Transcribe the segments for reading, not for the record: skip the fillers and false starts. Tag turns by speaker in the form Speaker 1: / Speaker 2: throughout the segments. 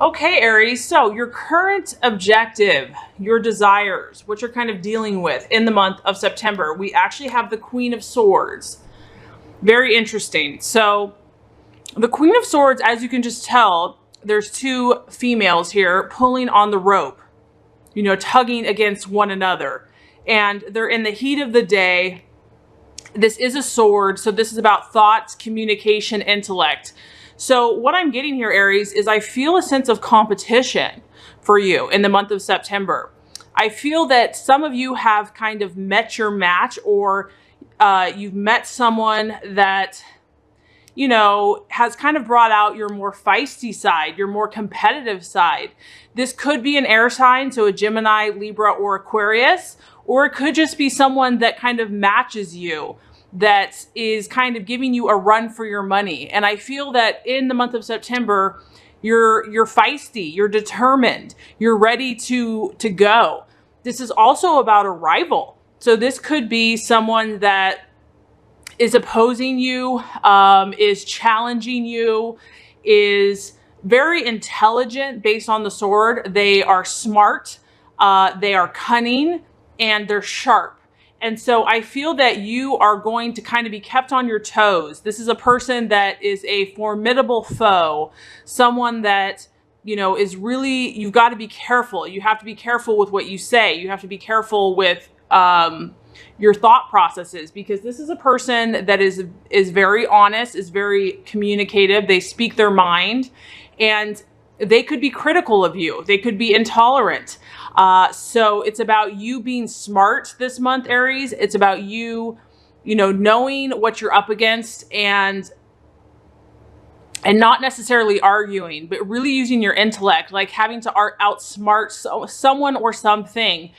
Speaker 1: Okay, Aries, so your current objective, your desires, what you're kind of dealing with in the month of September, we actually have the Queen of Swords. Very interesting. So the Queen of Swords, as you can just tell, there's two females here pulling on the rope, tugging against one another. And they're in the heat of the day. This is a sword, so this is about thoughts, communication, intellect. So what I'm getting here, Aries, is I feel a sense of competition for you in the month of September. I feel that some of you have kind of met your match, or you've met someone that, has kind of brought out your more feisty side, your more competitive side. This could be an air sign, so a Gemini, Libra, or Aquarius, or it could just be someone that kind of matches you, that is kind of giving you a run for your money. And I feel that in the month of September, you're feisty, you're determined, you're ready to go. This is also about a rival. So this could be someone that is opposing you, is challenging you, is very intelligent based on the sword. They are smart, they are cunning, and they're sharp. And so I feel that you are going to kind of be kept on your toes. This is a person that is a formidable foe, someone that, is really, you've got to be careful. You have to be careful with what you say. You have to be careful with your thought processes, because this is a person that is very honest, is very communicative. They speak their mind, and they could be critical of you. They could be intolerant. So it's about you being smart this month, Aries. It's about you, knowing what you're up against, and not necessarily arguing, but really using your intellect, like having to outsmart someone or something.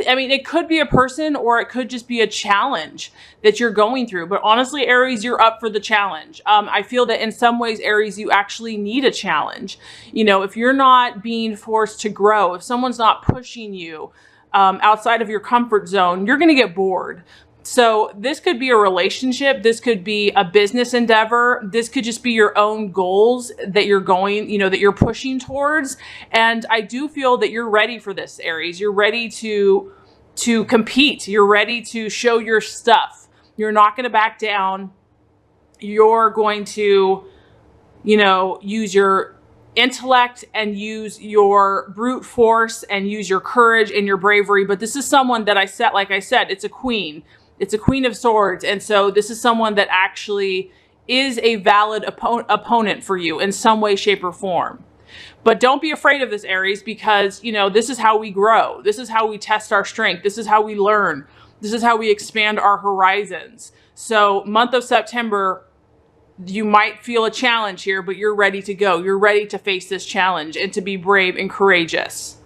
Speaker 1: I mean, it could be a person, or it could just be a challenge that you're going through. But honestly, Aries, you're up for the challenge. I feel that in some ways, Aries, you actually need a challenge. If you're not being forced to grow, if someone's not pushing you outside of your comfort zone, you're going to get bored. So this could be a relationship. This could be a business endeavor. This could just be your own goals that you're going, that you're pushing towards. And I do feel that you're ready for this, Aries. You're ready to compete. You're ready to show your stuff. You're not going to back down. You're going to, use your intellect and use your brute force and use your courage and your bravery. But this is someone that like I said, it's a queen. It's a Queen of Swords. And so this is someone that actually is a valid opponent for you in some way, shape, or form. But don't be afraid of this, Aries, because, this is how we grow. This is how we test our strength. This is how we learn. This is how we expand our horizons. So month of September, you might feel a challenge here, but you're ready to go. You're ready to face this challenge and to be brave and courageous.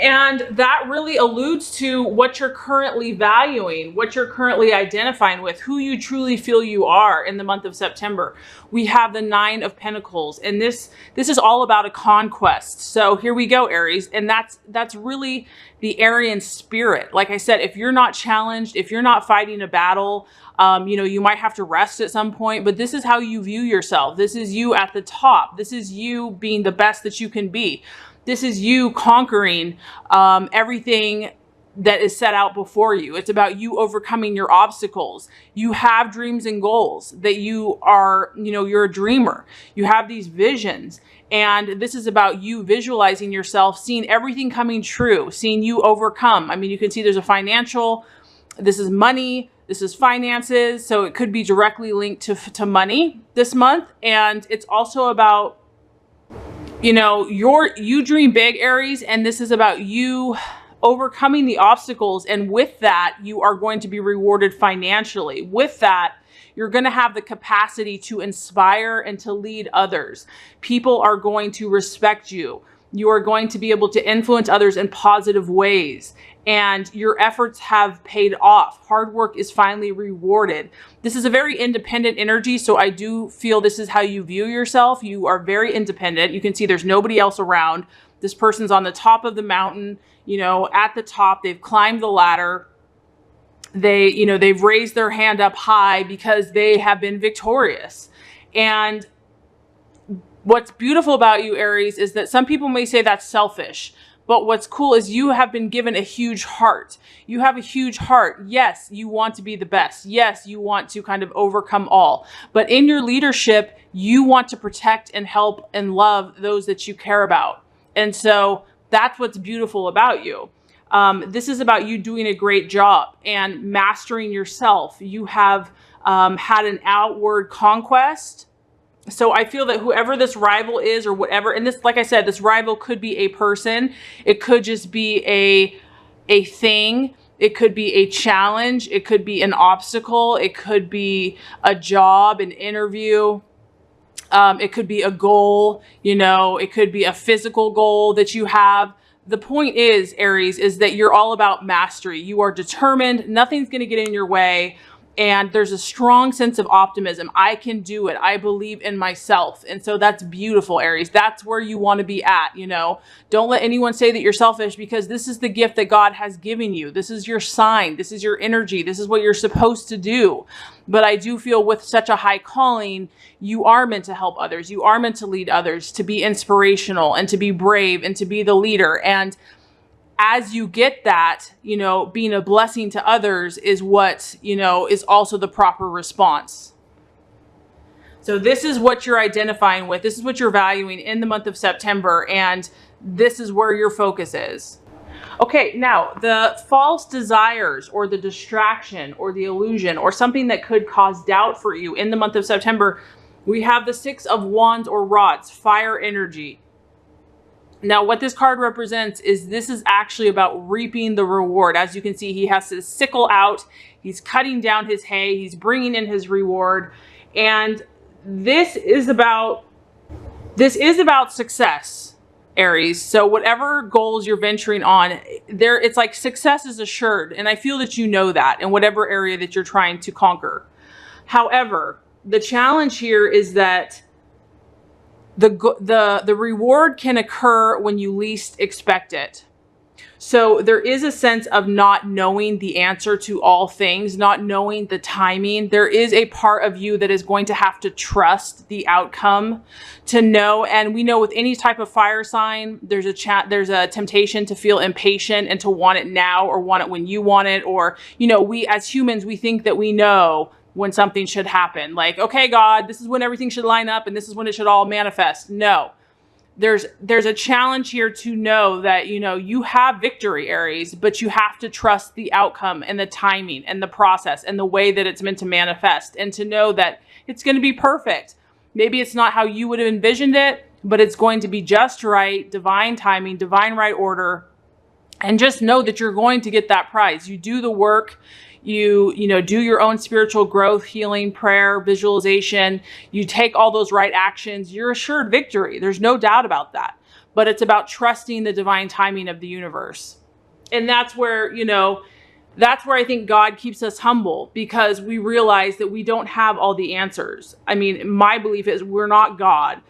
Speaker 1: And that really alludes to what you're currently valuing, what you're currently identifying with, who you truly feel you are in the month of September. We have the Nine of Pentacles, and this is all about a conquest. So here we go, Aries, and that's really the Aryan spirit. Like I said, if you're not challenged, if you're not fighting a battle, you might have to rest at some point, but this is how you view yourself. This is you at the top. This is you being the best that you can be. This is you conquering everything that is set out before you. It's about you overcoming your obstacles. You have dreams and goals that you are, you're a dreamer. You have these visions. And this is about you visualizing yourself, seeing everything coming true, seeing you overcome. I mean, you can see there's a financial, this is money, this is finances. So it could be directly linked to money this month. And it's also about, you dream big, Aries, and this is about you overcoming the obstacles. And with that, you are going to be rewarded financially. With that, you're going to have the capacity to inspire and to lead others. People are going to respect you. You are going to be able to influence others in positive ways. And your efforts have paid off. Hard work is finally rewarded. This is a very independent energy. So I do feel this is how you view yourself. You are very independent. You can see there's nobody else around. This person's on the top of the mountain, at the top. They've climbed the ladder. They've raised their hand up high because they have been victorious. And What's beautiful about you, Aries, is that some people may say that's selfish. But what's cool is you have been given a huge heart. You have a huge heart. Yes, you want to be the best. Yes, you want to kind of overcome all. But in your leadership, you want to protect and help and love those that you care about. And so that's what's beautiful about you. This is about you doing a great job and mastering yourself. You have had an outward conquest. So I feel that whoever this rival is or whatever, and this, like I said, this rival could be a person. It could just be a thing. It could be a challenge. It could be an obstacle. It could be a job, an interview. It could be a goal, you know, it could be a physical goal that you have. The point is, Aries, is that you're all about mastery. You are determined. Nothing's going to get in your way. And there's a strong sense of optimism. I can do it. I believe in myself. And so that's beautiful, Aries. That's where you want to be at, you know. Don't let anyone say that you're selfish, because this is the gift that God has given you. This is your sign. This is your energy. This is what you're supposed to do. But I do feel with such a high calling, you are meant to help others. You are meant to lead others, to be inspirational and to be brave and to be the leader. And as you get that, you know, being a blessing to others is what, you know, is also the proper response. So this is what you're identifying with. This is what you're valuing in the month of September. And this is where your focus is. Okay, now the false desires or the distraction or the illusion or something that could cause doubt for you in the month of September, we have the Six of Wands or rods, fire energy. Now, what this card represents is this is actually about reaping the reward. As you can see, he has his sickle out. He's cutting down his hay. He's bringing in his reward. And this is about success, Aries. So whatever goals you're venturing on, it's like success is assured. And I feel that you know that in whatever area that you're trying to conquer. However, the challenge here is that the reward can occur when you least expect it. So there is a sense of not knowing the answer to all things, not knowing the timing. There is a part of you that is going to have to trust the outcome to know. And we know with any type of fire sign, there's a temptation to feel impatient and to want it now or want it when you want it. Or, you know, we as humans, we think that we know when something should happen. Like, okay, God, this is when everything should line up and this is when it should all manifest. No, there's a challenge here to know that, you know, you have victory, Aries, but you have to trust the outcome and the timing and the process and the way that it's meant to manifest, and to know that it's going to be perfect. Maybe it's not how you would have envisioned it, but it's going to be just right, divine timing, divine right order. And just know that you're going to get that prize. You do the work. You know, do your own spiritual growth, healing, prayer, visualization. You take all those right actions. You're assured victory. There's no doubt about that. But it's about trusting the divine timing of the universe. And that's where, you know, that's where I think God keeps us humble, because we realize that we don't have all the answers. I mean, my belief is we're not God.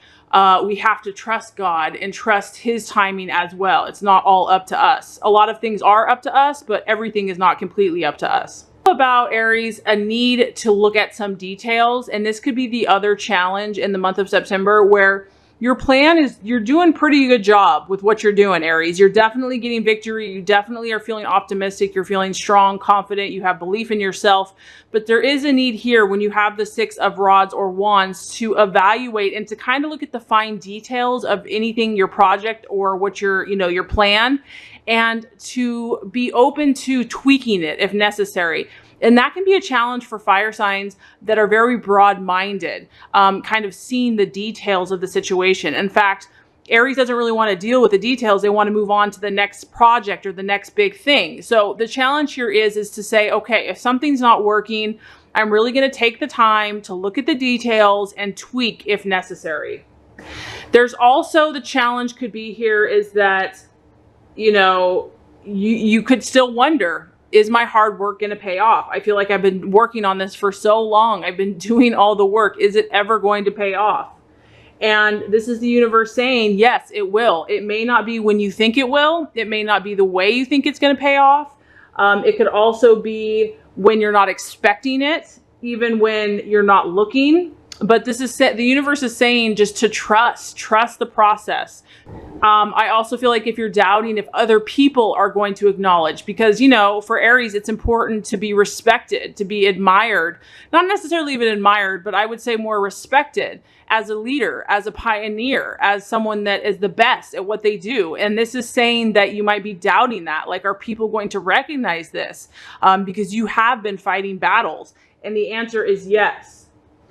Speaker 1: We have to trust God and trust his timing as well. It's not all up to us. A lot of things are up to us, but everything is not completely up to us. About Aries, a need to look at some details. And this could be the other challenge in the month of September, where your plan is, you're doing pretty good job with what you're doing, Aries. You're definitely getting victory. You definitely are feeling optimistic. You're feeling strong, confident. You have belief in yourself. But there is a need here when you have the Six of Rods or Wands to evaluate and to kind of look at the fine details of anything, your project or what your plan, and to be open to tweaking it if necessary. And that can be a challenge for fire signs that are very broad-minded, kind of seeing the details of the situation. In fact, Aries doesn't really want to deal with the details. They want to move on to the next project or the next big thing. So the challenge here is to say, okay, if something's not working, I'm really going to take the time to look at the details and tweak if necessary. There's also the challenge could be here is that, you know, you could still wonder, is my hard work going to pay off? I feel like I've been working on this for so long. I've been doing all the work. Is it ever going to pay off? And this is the universe saying, yes, it will. It may not be when you think it will. It may not be the way you think it's going to pay off. It could also be when you're not expecting it, even when you're not looking. But the universe is saying just to trust the process. I also feel like if you're doubting if other people are going to acknowledge, because, you know, for Aries, it's important to be respected, to be admired, not necessarily even admired, but I would say more respected as a leader, as a pioneer, as someone that is the best at what they do. And this is saying that you might be doubting that, like, are people going to recognize this? Because you have been fighting battles. And the answer is yes.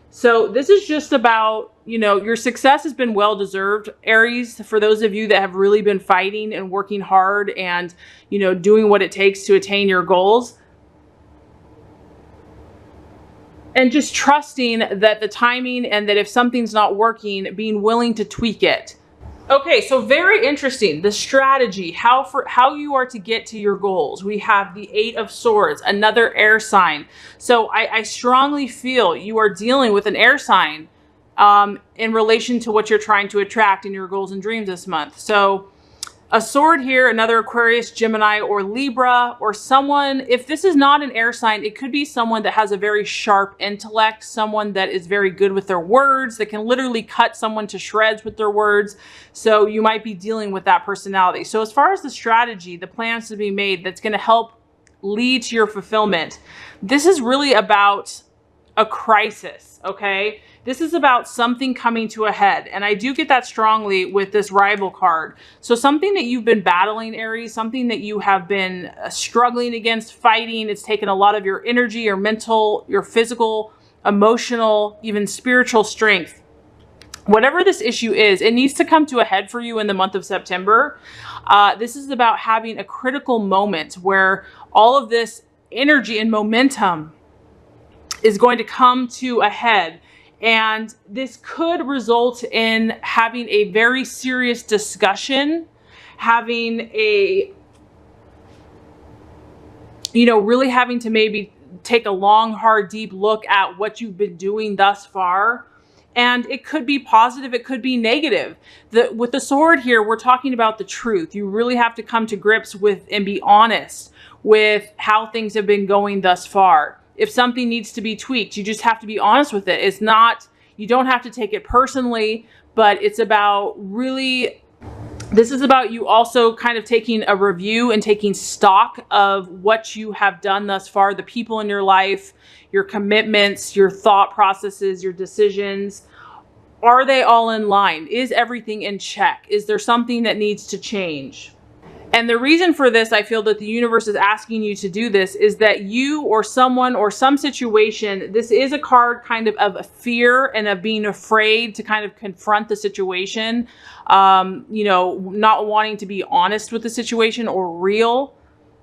Speaker 1: So this is just about, you know, your success has been well-deserved, Aries, for those of you that have really been fighting and working hard and, you know, doing what it takes to attain your goals. And just trusting that the timing, and that if something's not working, being willing to tweak it. Okay, so very interesting. The strategy, how you are to get to your goals. We have the 8 of Swords, another air sign. So I strongly feel you are dealing with an air sign in relation to what you're trying to attract in your goals and dreams this month. So a sword here, another Aquarius, Gemini, or Libra, or someone, if this is not an air sign, it could be someone that has a very sharp intellect, someone that is very good with their words, that can literally cut someone to shreds with their words. So you might be dealing with that personality. So as far as the strategy, the plans to be made that's going to help lead to your fulfillment, this is really about a crisis, okay? This is about something coming to a head. And I do get that strongly with this rival card. So something that you've been battling, Aries, something that you have been struggling against, fighting, it's taken a lot of your energy, your mental, your physical, emotional, even spiritual strength. Whatever this issue is, it needs to come to a head for you in the month of September. This is about having a critical moment where all of this energy and momentum is going to come to a head. And this could result in having a very serious discussion, having a, you know, really having to maybe take a long, hard, deep look at what you've been doing thus far. And it could be positive, it could be negative. With the sword here, we're talking about the truth. You really have to come to grips with and be honest with how things have been going thus far. If something needs to be tweaked, you just have to be honest with it. It's not, you don't have to take it personally, but it's about really, this is about you also kind of taking a review and taking stock of what you have done thus far, the people in your life, your commitments, your thought processes, your decisions. Are they all in line? Is everything in check? Is there something that needs to change? And the reason for this, I feel that the universe is asking you to do this, is that you or someone or some situation, this is a card kind of fear and of being afraid to kind of confront the situation, you know, not wanting to be honest with the situation or real.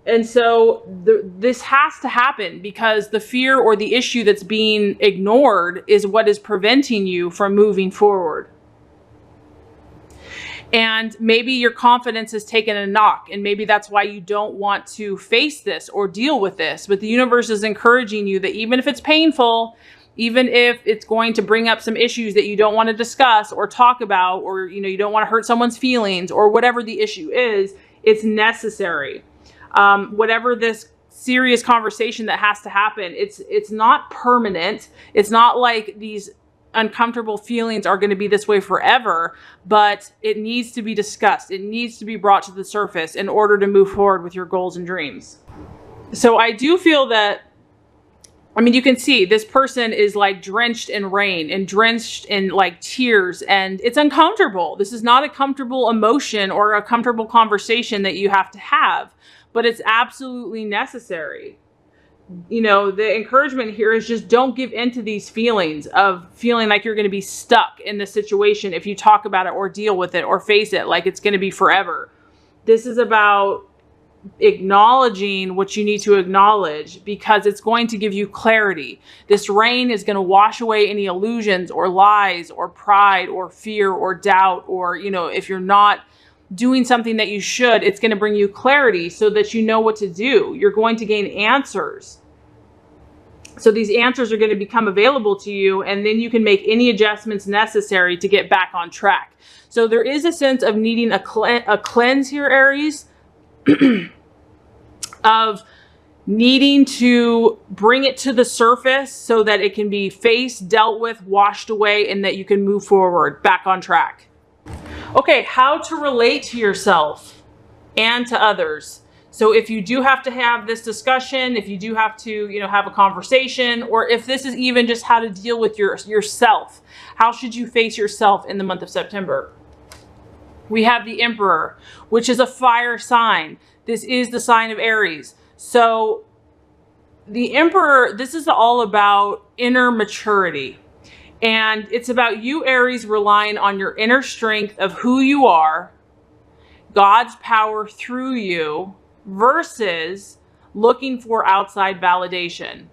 Speaker 1: And so this has to happen because the fear or the issue that's being ignored is what is preventing you from moving forward. And maybe your confidence has taken a knock, and maybe that's why you don't want to face this or deal with this. But the universe is encouraging you that even if it's painful, even if it's going to bring up some issues that you don't want to discuss or talk about, or, you know, you don't want to hurt someone's feelings or whatever the issue is, it's necessary. Whatever this serious conversation that has to happen, it's not permanent. It's not like these uncomfortable feelings are going to be this way forever, but it needs to be discussed. It needs to be brought to the surface in order to move forward with your goals and dreams. So I do feel that, I mean, you can see this person is like drenched in rain and drenched in like tears, and it's uncomfortable. This is not a comfortable emotion or a comfortable conversation that you have to have, but it's absolutely necessary. You know, the encouragement here is just don't give in to these feelings of feeling like you're going to be stuck in this situation if you talk about it or deal with it or face it like it's going to be forever. This is about acknowledging what you need to acknowledge, because it's going to give you clarity. This rain is going to wash away any illusions or lies or pride or fear or doubt, or, you know, if you're not doing something that you should, it's going to bring you clarity so that you know what to do. You're going to gain answers. So these answers are going to become available to you, and then you can make any adjustments necessary to get back on track. So there is a sense of needing a cleanse here, Aries, of needing to bring it to the surface so that it can be faced, dealt with, washed away, and that you can move forward, back on track. Okay, how to relate to yourself and to others. So if you do have to have this discussion, if you do have to, have a conversation, or if this is even just how to deal with yourself, how should you face yourself in the month of September? We have the Emperor, which is a fire sign. This is the sign of Aries. So the Emperor, this is all about inner maturity. And it's about you, Aries, relying on your inner strength of who you are, God's power through you, versus looking for outside validation.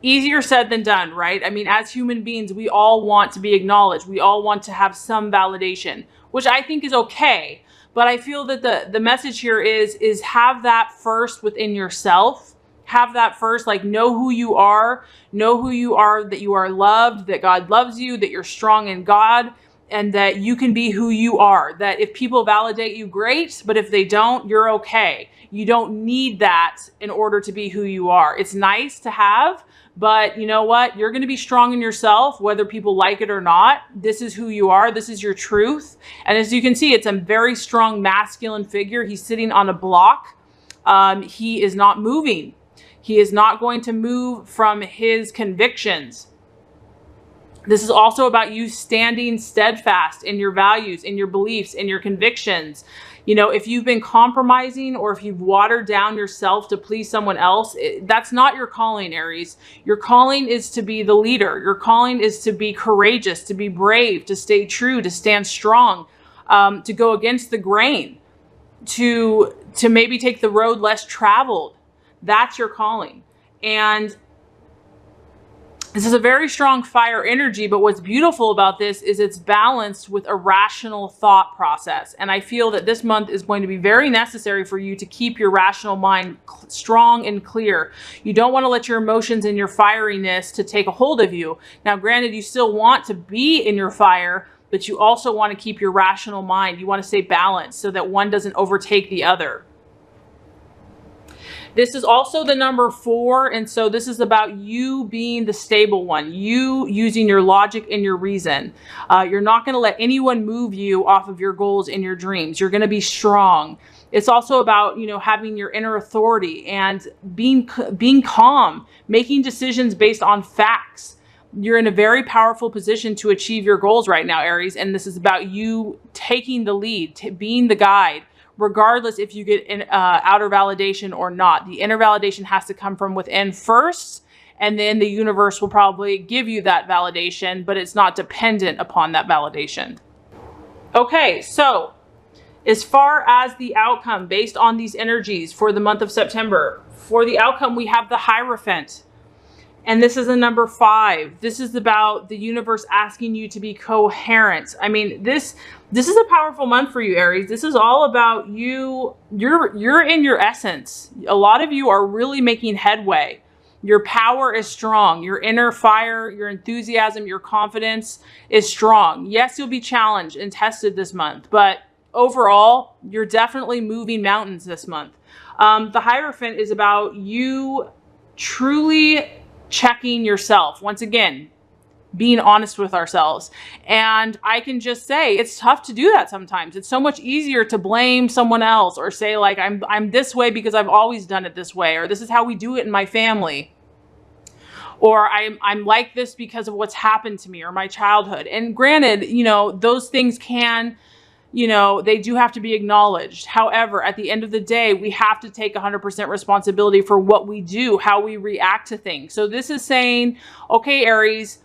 Speaker 1: Easier said than done, right? I mean, as human beings, we all want to be acknowledged. We all want to have some validation, which I think is okay. But I feel that the message here is have that first within yourself. Have that first, like, know who you are, that you are loved, that God loves you, that you're strong in God, and that you can be who you are. That if people validate you, great, but if they don't, you're okay. You don't need that in order to be who you are. It's nice to have, but you know what? You're going to be strong in yourself, whether people like it or not. This is who you are. This is your truth. And as you can see, it's a very strong masculine figure. He's sitting on a block. He is not moving. He is not going to move from his convictions. This is also about you standing steadfast in your values, in your beliefs, in your convictions. If you've been compromising or if you've watered down yourself to please someone else, that's not your calling, Aries. Your calling is to be the leader. Your calling is to be courageous, to be brave, to stay true, to stand strong, to go against the grain, to maybe take the road less traveled. That's your calling. And this is a very strong fire energy, but what's beautiful about this is it's balanced with a rational thought process. And I feel that this month is going to be very necessary for you to keep your rational mind strong and clear. You don't want to let your emotions and your fieriness to take a hold of you. Now, granted, you still want to be in your fire, but you also want to keep your rational mind. You want to stay balanced so that one doesn't overtake the other. This is also the number 4. And so this is about you being the stable one, you using your logic and your reason. You're not going to let anyone move you off of your goals and your dreams. You're going to be strong. It's also about, having your inner authority and being calm, making decisions based on facts. You're in a very powerful position to achieve your goals right now, Aries. And this is about you taking the lead, being the guide, regardless if you get an outer validation or not. The inner validation has to come from within first, and then the universe will probably give you that validation, but it's not dependent upon that validation. Okay, so as far as the outcome based on these energies for the month of September, for the outcome, we have the Hierophant. And this is a number 5. This is about the universe asking you to be coherent. I mean, this is a powerful month for you, Aries. This is all about you. You're in your essence. A lot of you are really making headway. Your power is strong. Your inner fire, your enthusiasm, your confidence is strong. Yes, you'll be challenged and tested this month, but overall, you're definitely moving mountains this month. The Hierophant is about you truly checking yourself. Once again, being honest with ourselves. And I can just say it's tough to do that sometimes. It's so much easier to blame someone else or say, like, I'm this way because I've always done it this way, or this is how we do it in my family, or I'm like this because of what's happened to me or my childhood. And granted, those things can, they do have to be acknowledged. However, at the end of the day, we have to take 100% responsibility for what we do, how we react to things. So this is saying, okay, Aries,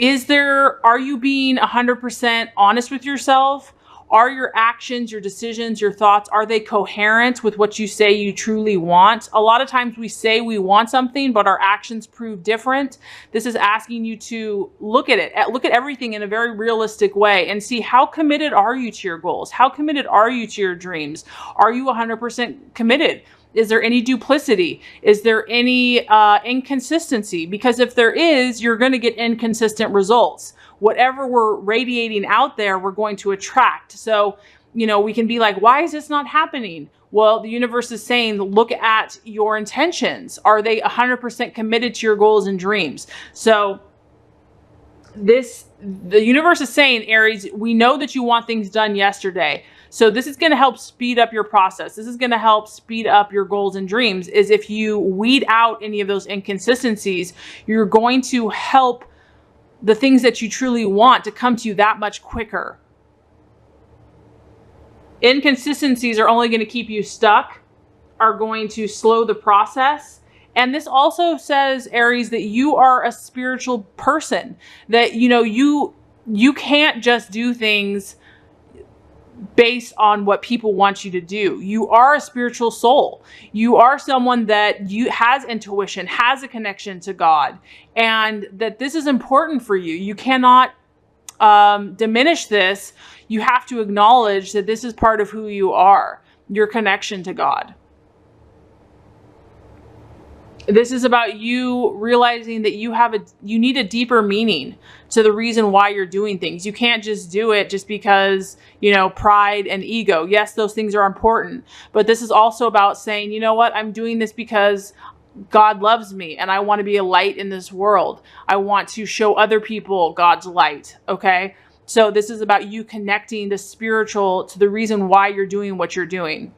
Speaker 1: are you being 100% honest with yourself? Are your actions, your decisions, your thoughts, are they coherent with what you say you truly want? A lot of times we say we want something, but our actions prove different. This is asking you to look at it, look at everything in a very realistic way and see, how committed are you to your goals? How committed are you to your dreams? Are you 100% committed? Is there any duplicity? Is there any inconsistency? Because if there is, you're going to get inconsistent results. Whatever we're radiating out there, we're going to attract. So you know, we can be like, why is this not happening? Well, the universe is saying, look at your intentions. Are they 100% committed to your goals and dreams? So the universe is saying, Aries, we know that you want things done yesterday. So this is going to help speed up your process. This is going to help speed up your goals and dreams. Is if you weed out any of those inconsistencies, you're going to help the things that you truly want to come to you that much quicker. Inconsistencies are only going to keep you stuck, are going to slow the process. And this also says, Aries, that you are a spiritual person, that, you know, you can't just do things based on what people want you to do. You are a spiritual soul. You are someone that has intuition, has a connection to God, and that this is important for you. You cannot diminish this. You have to acknowledge that this is part of who you are, your connection to God. This is about you realizing that you need a deeper meaning to the reason why you're doing things. You can't just do it just because, you know, pride and ego. Yes, those things are important, but this is also about saying, you know what, I'm doing this because God loves me and I want to be a light in this world. I want to show other people God's light. Okay. So this is about you connecting the spiritual to the reason why you're doing what you're doing.